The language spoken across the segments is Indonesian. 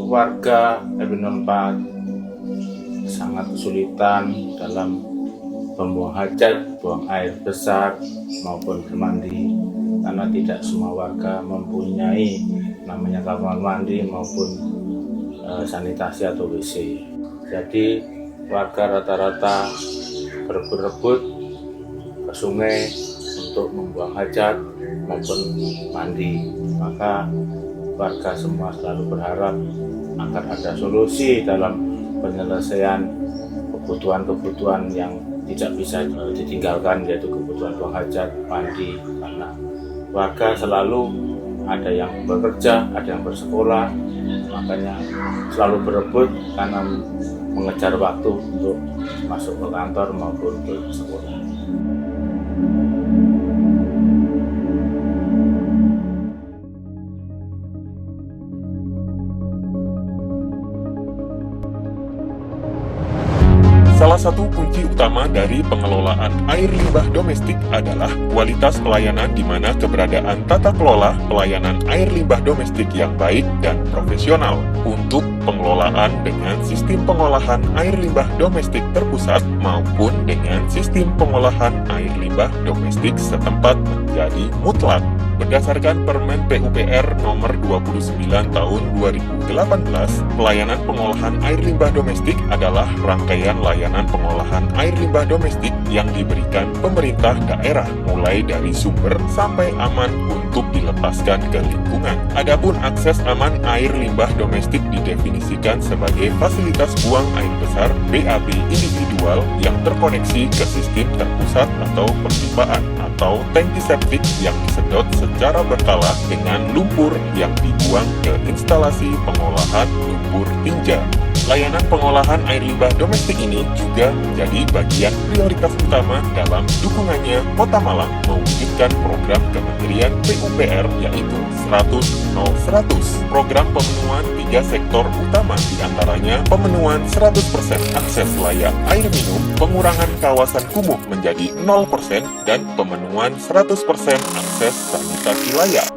warga RW 04 sangat kesulitan dalam membuang hajat, buang air besar maupun bermandi, karena tidak semua warga mempunyai namanya kamar mandi maupun sanitasi atau WC. Jadi warga rata-rata berebut-rebut ke sungai untuk membuang hajat maupun mandi. Maka warga semua selalu berharap agar ada solusi dalam penyelesaian kebutuhan-kebutuhan yang tidak bisa ditinggalkan, yaitu kebutuhan buang hajat, mandi, karena warga selalu ada yang bekerja, ada yang bersekolah, makanya selalu berebut karena mengejar waktu untuk masuk ke kantor maupun ke sekolah. Salah satu kunci utama dari pengelolaan air limbah domestik adalah kualitas pelayanan, di mana keberadaan tata kelola pelayanan air limbah domestik yang baik dan profesional. Untuk pengelolaan dengan sistem pengolahan air limbah domestik terpusat maupun dengan sistem pengolahan air limbah domestik setempat menjadi mutlak. Berdasarkan Permen PUPR nomor 29 tahun 2018, pelayanan pengolahan air limbah domestik adalah rangkaian layanan pengolahan air limbah domestik yang diberikan pemerintah daerah, mulai dari sumber sampai aman untuk dilepaskan ke lingkungan. Adapun akses aman air limbah domestik didefinisikan sebagai fasilitas buang air besar BAB individual yang terkoneksi ke sistem terpusat atau perpipaan atau tangki septik yang disedot secara berkala dengan lumpur yang dibuang ke instalasi pengolahan lumpur tinja. Layanan pengolahan air limbah domestik ini juga menjadi bagian prioritas utama dalam dukungannya Kota Malang mewujudkan program Kementerian PUPR, yaitu 100-0-100. Program pemenuhan 3 sektor utama, diantaranya pemenuhan 100% akses layak air minum, pengurangan kawasan kumuh menjadi 0%, dan pemenuhan 100% akses sanitasi layak.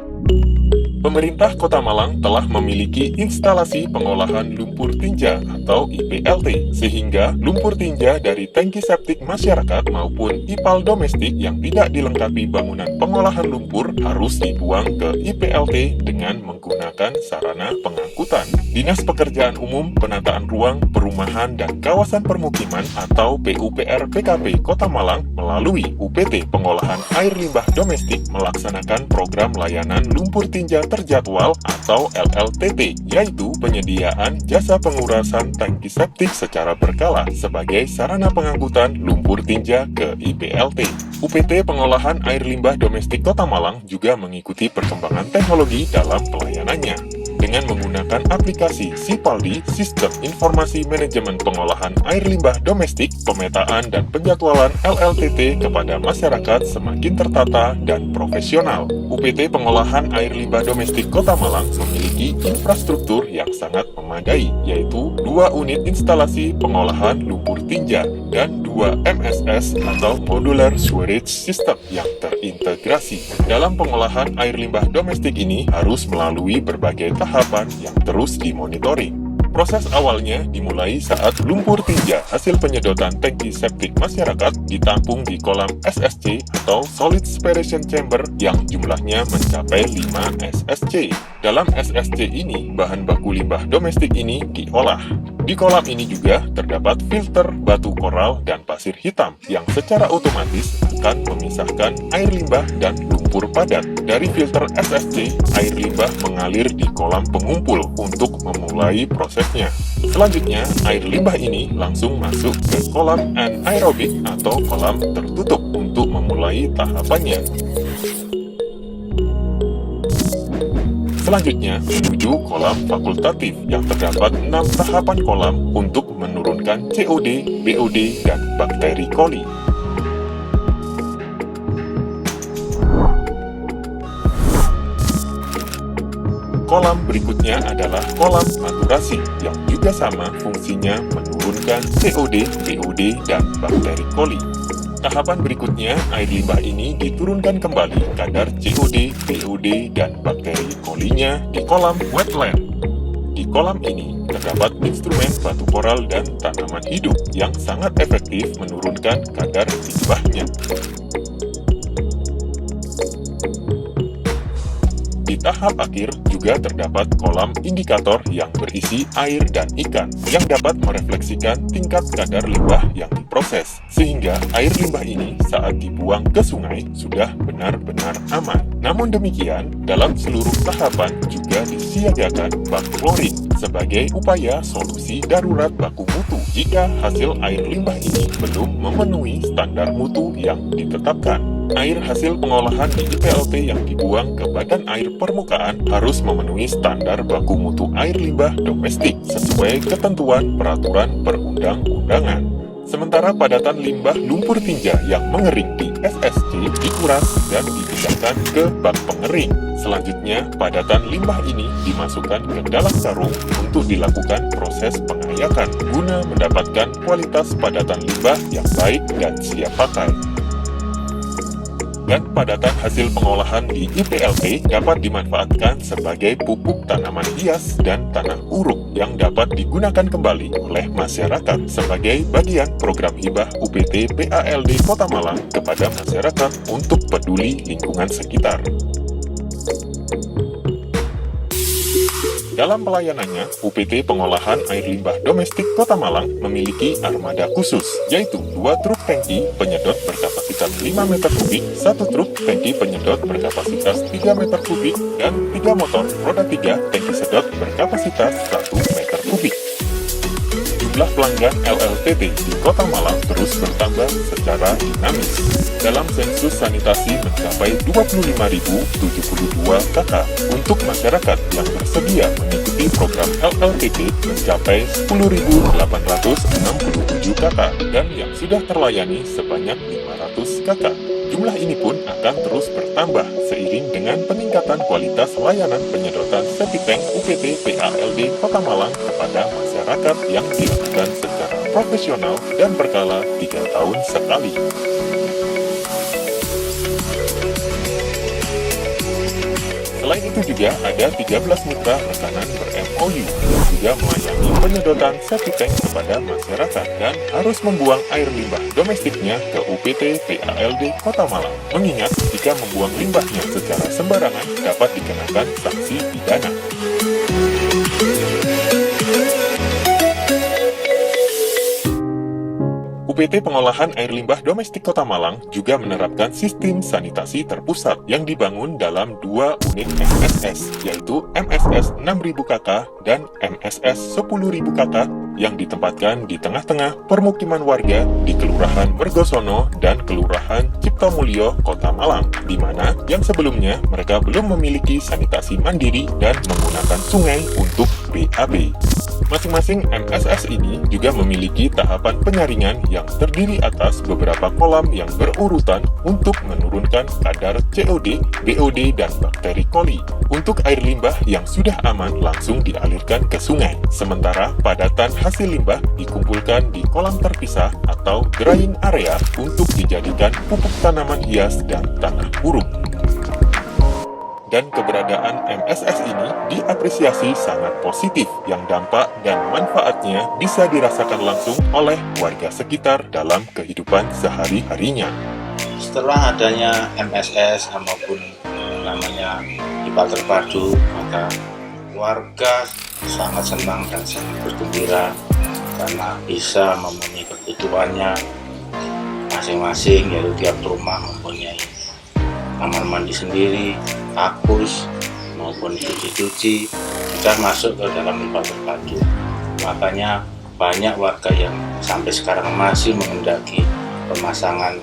Pemerintah Kota Malang telah memiliki instalasi pengolahan lumpur tinja atau IPLT, sehingga lumpur tinja dari tangki septik masyarakat maupun IPAL domestik yang tidak dilengkapi bangunan pengolahan lumpur harus dibuang ke IPLT dengan menggunakan sarana pengangkutan. Dinas Pekerjaan Umum, Penataan Ruang, Perumahan, dan Kawasan Permukiman atau PUPR PKP Kota Malang melalui UPT Pengolahan Air Limbah Domestik melaksanakan program layanan lumpur tinja terjadwal atau LLTT, yaitu penyediaan jasa pengurasan tangki septik secara berkala sebagai sarana pengangkutan lumpur tinja ke IPLT. UPT Pengolahan Air Limbah Domestik Kota Malang juga mengikuti perkembangan teknologi dalam pelayanannya. Dengan menggunakan aplikasi Sipaldi, Sistem Informasi Manajemen Pengolahan Air Limbah Domestik, pemetaan dan penjadwalan LLTT kepada masyarakat semakin tertata dan profesional. UPT Pengolahan Air Limbah Domestik Kota Malang memiliki infrastruktur yang sangat memadai, yaitu 2 unit instalasi pengolahan lumpur tinja dan 2 MSS atau Modular Sewerage System yang terintegrasi. Dalam pengolahan air limbah domestik ini harus melalui berbagai tahapan yang terus dimonitoring. Proses awalnya dimulai saat lumpur tinja hasil penyedotan tangki septik masyarakat ditampung di kolam SSC atau Solid Separation Chamber yang jumlahnya mencapai 5 SSC. Dalam SSC ini, bahan baku limbah domestik ini diolah. Di kolam ini juga terdapat filter batu koral dan pasir hitam yang secara otomatis akan memisahkan air limbah dan lumpur padat. Dari filter SSC, air limbah mengalir di kolam pengumpul untuk memulai prosesnya. Selanjutnya, air limbah ini langsung masuk ke kolam anaerobik atau kolam tertutup untuk memulai tahapannya. Selanjutnya, menuju kolam fakultatif yang terdapat 6 tahapan kolam untuk menurunkan COD, BOD, dan bakteri coli. Kolam berikutnya adalah kolam maturasi yang juga sama fungsinya menurunkan COD, BOD, dan bakteri coli. Tahapan berikutnya, air limbah ini diturunkan kembali kadar COD, BOD, dan bakteri colinya di kolam wetland. Di kolam ini terdapat instrumen batu koral dan tanaman hidup yang sangat efektif menurunkan kadar limbahnya. Di tahap akhir juga terdapat kolam indikator yang berisi air dan ikan yang dapat merefleksikan tingkat kadar limbah yang diproses, sehingga air limbah ini saat dibuang ke sungai sudah benar-benar aman. Namun demikian, dalam seluruh tahapan juga disiagakan bak klorin sebagai upaya solusi darurat baku mutu jika hasil air limbah ini belum memenuhi standar mutu yang ditetapkan. Air hasil pengolahan di IPLT yang dibuang ke badan air permukaan harus memenuhi standar baku mutu air limbah domestik sesuai ketentuan peraturan perundang-undangan. Sementara padatan limbah lumpur tinja yang mengering di SSC dikuras dan dipindahkan ke bak pengering. Selanjutnya, padatan limbah ini dimasukkan ke dalam karung untuk dilakukan proses pengayakan guna mendapatkan kualitas padatan limbah yang baik dan siap pakai. Dan padatan hasil pengolahan di IPLT dapat dimanfaatkan sebagai pupuk tanaman hias dan tanah uruk yang dapat digunakan kembali oleh masyarakat sebagai bagian program hibah UPT PALD Kota Malang kepada masyarakat untuk peduli lingkungan sekitar. Dalam pelayanannya, UPT Pengolahan Air Limbah Domestik Kota Malang memiliki armada khusus, yaitu 2 truk tangki penyedot berkapasitas 5 meter kubik, 1 truk tangki penyedot berkapasitas 3 meter kubik, dan 3 motor roda 3 tangki sedot berkapasitas 1 meter kubik. Jumlah pelanggan LLTT di Kota Malang terus bertambah secara dinamis. Dalam sensus sanitasi mencapai 25.072 kakak. Untuk masyarakat yang bersedia mengikuti program LLTT mencapai 10.867 kakak dan yang sudah terlayani sebanyak 500 kakak. Jumlah ini pun akan terus bertambah seiring dengan peningkatan kualitas layanan penyedotan septic tank UPT PALD Kota Malang kepada masyarakat yang dilakukan secara profesional dan berkala 3 tahun sekali. Selain itu juga ada 13 mitra rekanan ber-MOU yang juga melayani penyedotan septic tank kepada masyarakat dan harus membuang air limbah domestiknya ke UPT PALD Kota Malang. Mengingat jika membuang limbahnya secara sembarangan dapat dikenakan sanksi pidana. UPT Pengolahan Air Limbah Domestik Kota Malang juga menerapkan sistem sanitasi terpusat yang dibangun dalam 2 unit MSS, yaitu MSS 6.000 KK dan MSS 10.000 KK yang ditempatkan di tengah-tengah permukiman warga di Kelurahan Mergosono dan Kelurahan Ciptomulyo, Kota Malang, di mana yang sebelumnya mereka belum memiliki sanitasi mandiri dan menggunakan sungai untuk BAB. Masing-masing MSS ini juga memiliki tahapan penyaringan yang terdiri atas beberapa kolam yang berurutan untuk menurunkan kadar COD, BOD, dan bakteri coli. Untuk air limbah yang sudah aman langsung dialirkan ke sungai, sementara padatan hasil limbah dikumpulkan di kolam terpisah atau drying area untuk dijadikan pupuk tanaman hias dan tanah uruk. Dan keberadaan MSS ini diapresiasi sangat positif yang dampak dan manfaatnya bisa dirasakan langsung oleh warga sekitar dalam kehidupan sehari-harinya. Setelah adanya MSS maupun namanya IPA terpadu, maka warga sangat senang dan sangat bergembira karena bisa memenuhi kebutuhannya masing-masing, yaitu tiap rumah mempunyai kamar mandi sendiri, kakus maupun cuci-cuci sudah masuk ke dalam IPA terpadu. Makanya banyak warga yang sampai sekarang masih menghendaki pemasangan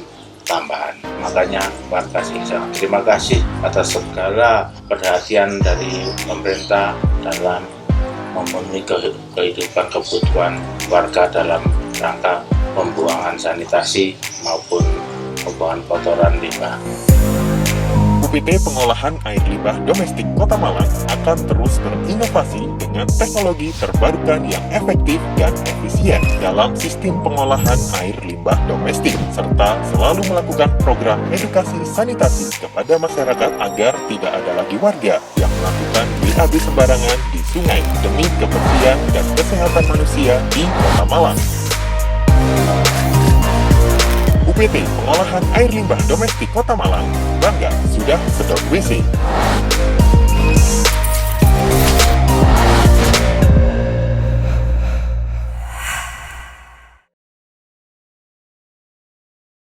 tambahan. Makanya warga sangat terima kasih atas segala perhatian dari pemerintah dalam memenuhi kehidupan kebutuhan warga dalam rangka pembuangan sanitasi maupun pembuangan kotoran limbah. UPT Pengolahan Air Limbah Domestik Kota Malang akan terus berinovasi dengan teknologi terbarukan yang efektif dan efisien dalam sistem pengolahan air limbah domestik, serta selalu melakukan program edukasi sanitasi kepada masyarakat agar tidak ada lagi warga yang melakukan BAB sembarangan di sungai demi kebersihan dan kesehatan manusia di Kota Malang. UPT Pengolahan Air Limbah Domestik Kota Malang, bangga sudah sedot WC.